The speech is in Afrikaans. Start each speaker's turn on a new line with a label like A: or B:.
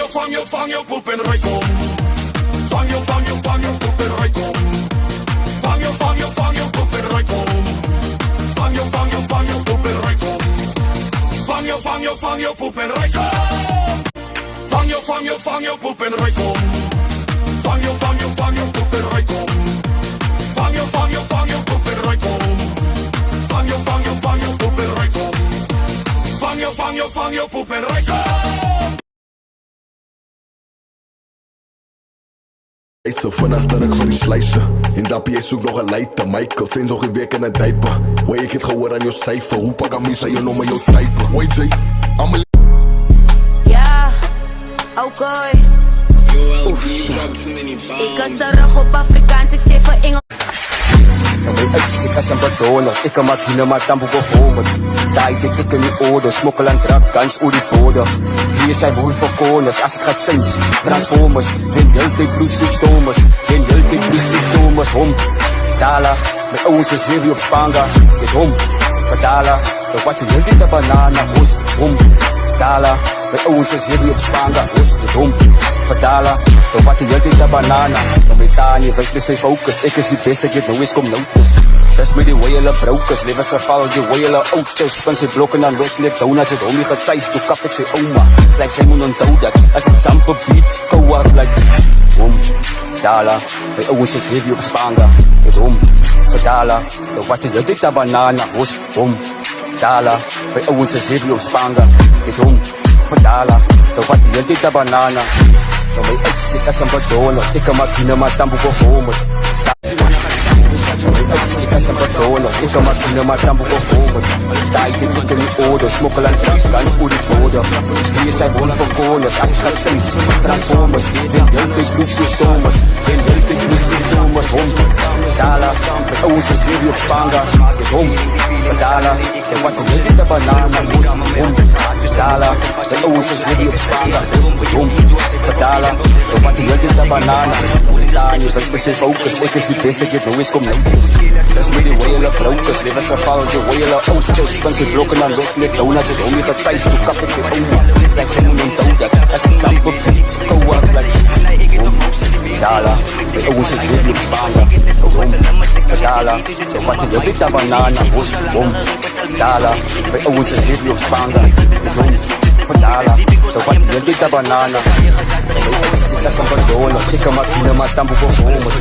A: vang jou poep en ry kom. Vang jou poep en ry kom. Vang jou poep en ry kom. Vang jou poep en ry kom. Vang jou poep en ry kom. Vang jou poep en ry kom. Vang jou poep en ry kom. Vang jou poep en ry kom. Vang jou poep en ry kom. Vang jou poep en ry kom.
B: So vannacht dat ik vir die sluise en dapie jy soek nog 'n leite. Michael sê nog 'n week in 'n diaper. Hoe ek het gehoor aan jou syfer. Hoe pak aan my sy jou nommer jou type. Wait say, I'm a
C: ja, okay. Oef, ek is terug op Afrikaans, ek sê vir Engels.
D: My uitstek as een badonner, ek kan makine maar tambo gehomer. Daai dik ek in die orde, smokkel en drak, gans oor die bode. Die is hy mooi vir koners, as ek gaat sins, transformers. Wen heeltyd bloedsystemes, hom. Dala, my ouwens is hier op Spanga, met hom. Verdala, wat die heeltyd een banana, hom. Dala, my ouwens is hier op Spanga, met hom. Verdala, wat die heeltyd een banana. My Tanya, wees best hy focus, ek is die beste, ek het nou eens kom notice. Dis met die way hulle broukes, lewe sy val, die way hulle oud is. Spin sy blok en dan los net donuts, het hom nie getsuis, toe kap ek sy oma. Like sy moet onthou dat, as ek zampe beat, kou af, like hom. Dala, my ouwens is heavy op Spanga, met hom. Verdala, wat die heeltyd een banana, hom. Dala, my ouwens is heavy op Spanga, met hom. Verdala, wat die heeltyd een banana. My uitstek as een badonner, ek kan makine maar tambo gehomer. My uitstek as een badonner, ek kan makine maar tambo gehomer. Daai dik ek in die orde, smokkel en drak, gans oor die bode. Die is hy mooi vir koners, as ek gaat sins, transformers. Wen heeltyd bloedsystemes, hom. Dala, my ouwens is hier op Spanga, met hom. Verdala, wat die heeltyd een banana, hom. Dala, my ouwens is hier op Spanga, met hom. Verdala, wat die heeltyd een banana. Tanya, wees best hy focus, ek is die beste, ek het nou eens kom notice. Dis met die way hulle broukes, lewe sy val, die way hulle oud is. Spin sy blok en dan los net donuts, het hom nie getsuis, toe kap ek sy oma. Like sy moet onthou dat, as ek zampe beat, kou af, like hom. Dala, my ouwens is hier op Spanga, hom. Verdala, wat die heeltyd een banana, hom. Dala, my ouwens is hier op Spanga, hom. Verdala, wat die heeltyd een banana. My uitstek as een badonner, ek kan makine maar tambo gehomer.